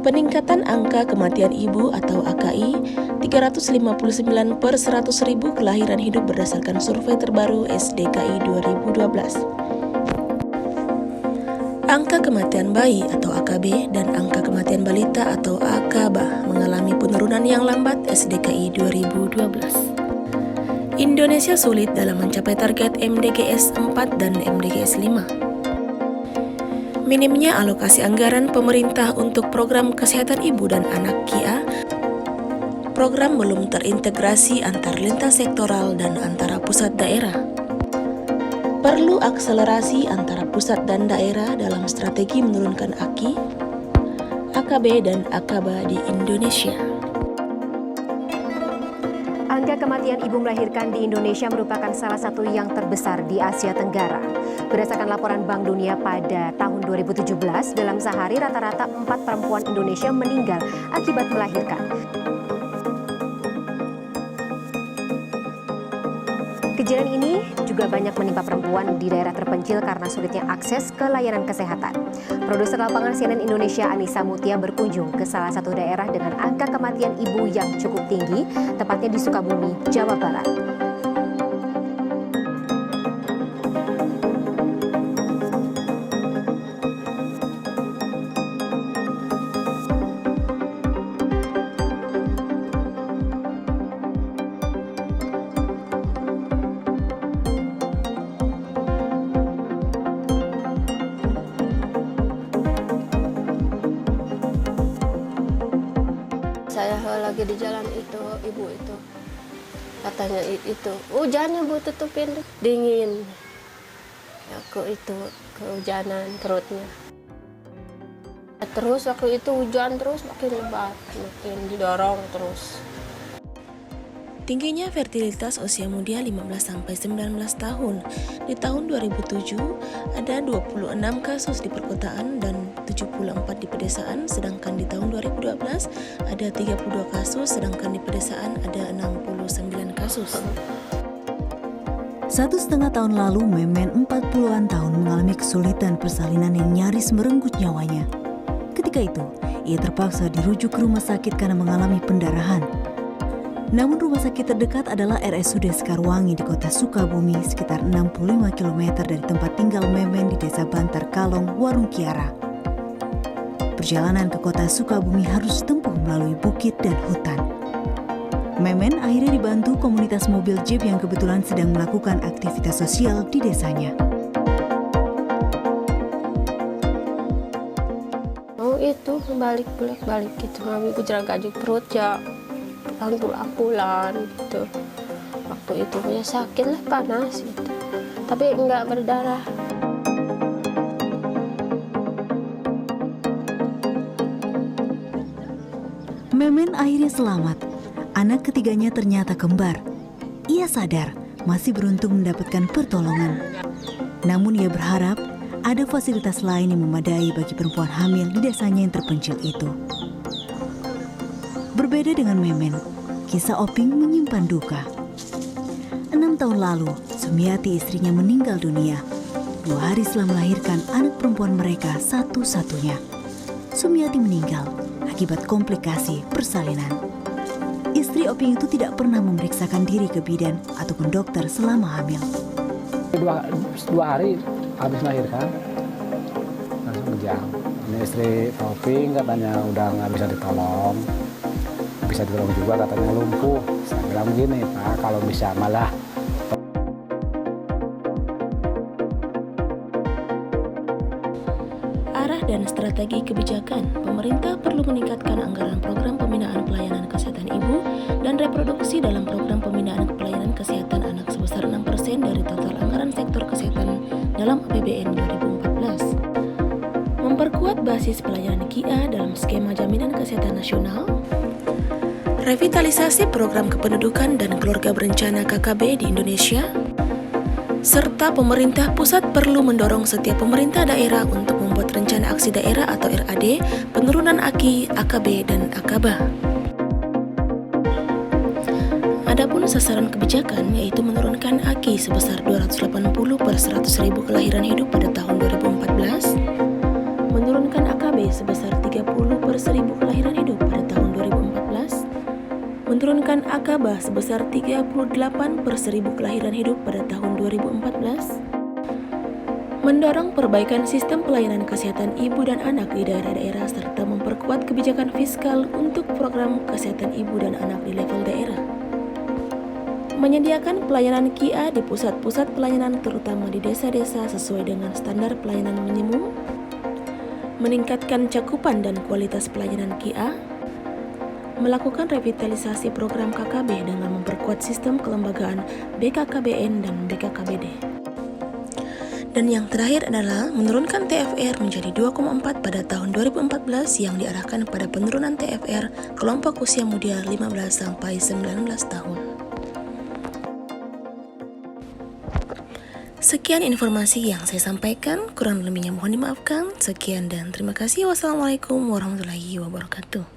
Peningkatan angka kematian ibu atau AKI 359 per 100.000 kelahiran hidup berdasarkan survei terbaru SDKI 2012. Angka kematian bayi atau AKB dan angka kematian balita atau AKBA mengalami penurunan yang lambat SDKI 2012. Indonesia sulit dalam mencapai target MDGs 4 dan MDGs 5. Minimnya alokasi anggaran pemerintah untuk program kesehatan ibu dan anak KIA, program belum terintegrasi antar lintas sektoral dan antara pusat daerah. Perlu akselerasi antara pusat dan daerah dalam strategi menurunkan AKI, AKB dan AKBA di Indonesia. Angka kematian ibu melahirkan di Indonesia merupakan salah satu yang terbesar di Asia Tenggara. Berdasarkan laporan Bank Dunia pada tahun 2017, dalam sehari rata-rata 4 perempuan Indonesia meninggal akibat melahirkan. Kejadian ini juga banyak menimpa perempuan di daerah terpencil karena sulitnya akses ke layanan kesehatan. Produser lapangan CNN Indonesia Anissa Mutia berkunjung ke salah satu daerah dengan angka kematian ibu yang cukup tinggi, tepatnya di Sukabumi, Jawa Barat. Saya lagi di jalan itu, ibu itu katanya itu hujannya bu tutupin, dingin. Aku itu kehujanan perutnya. Terus waktu itu hujan terus makin lebat, makin didorong terus. Tingginya fertilitas usia muda 15-19 tahun. Di tahun 2007 ada 26 kasus di perkotaan dan 74 di pedesaan, sedangkan di tahun 2012 ada 32 kasus, sedangkan di pedesaan ada 69 kasus. 1,5 tahun lalu, Memen 40-an tahun mengalami kesulitan persalinan yang nyaris merenggut nyawanya. Ketika itu, ia terpaksa dirujuk ke rumah sakit karena mengalami pendarahan. Namun rumah sakit terdekat adalah RSUD Sekarwangi di kota Sukabumi, sekitar 65 km dari tempat tinggal Memen di desa Bantar Kalong, Warung Kiara. Perjalanan ke kota Sukabumi harus ditempuh melalui bukit dan hutan. Memen akhirnya dibantu komunitas mobil jeep yang kebetulan sedang melakukan aktivitas sosial di desanya. Oh itu balik gitu, kami gejala gajuk perut ya. Pulang gitu. Waktu itu punya sakit lah, panas gitu. Tapi enggak berdarah. Memen akhirnya selamat. Anak ketiganya ternyata kembar. Ia sadar masih beruntung mendapatkan pertolongan. Namun ia berharap ada fasilitas lain yang memadai bagi perempuan hamil di desanya yang terpencil itu. Berbeda dengan Memen, kisah Oping menyimpan duka. 6 tahun lalu, Sumiati istrinya meninggal dunia. 2 hari setelah melahirkan anak perempuan mereka satu-satunya. Sumiati meninggal akibat komplikasi persalinan. Istri Oping itu tidak pernah memeriksakan diri ke bidan ataupun dokter selama hamil. 2 hari habis melahirkan, langsung kejang. Ini istri Oping katanya udah nggak bisa ditolong. Bisa ditolong juga katanya lumpuh. Saya bilang begini, Pak, kalau bisa malah. Arah dan strategi kebijakan, pemerintah perlu meningkatkan anggaran program pembinaan pelayanan kesehatan ibu dan reproduksi dalam program pembinaan pelayanan kesehatan anak sebesar 6% dari total anggaran sektor kesehatan dalam APBN 2014. Memperkuat basis pelayanan KIA dalam skema jaminan kesehatan nasional. Revitalisasi program kependudukan dan keluarga berencana KKB di Indonesia, serta pemerintah pusat perlu mendorong setiap pemerintah daerah untuk membuat rencana aksi daerah atau RAD, penurunan AKI, AKB, dan AKBA. Adapun sasaran kebijakan yaitu menurunkan AKI sebesar 280 per 100.000 kelahiran hidup pada tahun 2014, menurunkan AKB sebesar 30 per per 1000 kelahiran hidup pada tahun 2014, menurunkan AKBA sebesar 38 per 1000 kelahiran hidup pada tahun 2014, mendorong perbaikan sistem pelayanan kesehatan ibu dan anak di daerah-daerah serta memperkuat kebijakan fiskal untuk program kesehatan ibu dan anak di level daerah, menyediakan pelayanan KIA di pusat-pusat pelayanan terutama di desa-desa sesuai dengan standar pelayanan minimum, meningkatkan cakupan dan kualitas pelayanan KIA, melakukan revitalisasi program KKB dengan memperkuat sistem kelembagaan BKKBN dan BKKBD. Dan yang terakhir adalah menurunkan TFR menjadi 2,4 pada tahun 2014 yang diarahkan pada penurunan TFR kelompok usia muda 15 sampai 19 tahun. Sekian informasi yang saya sampaikan, kurang lebihnya mohon dimaafkan. Sekian dan terima kasih. Wassalamualaikum warahmatullahi wabarakatuh.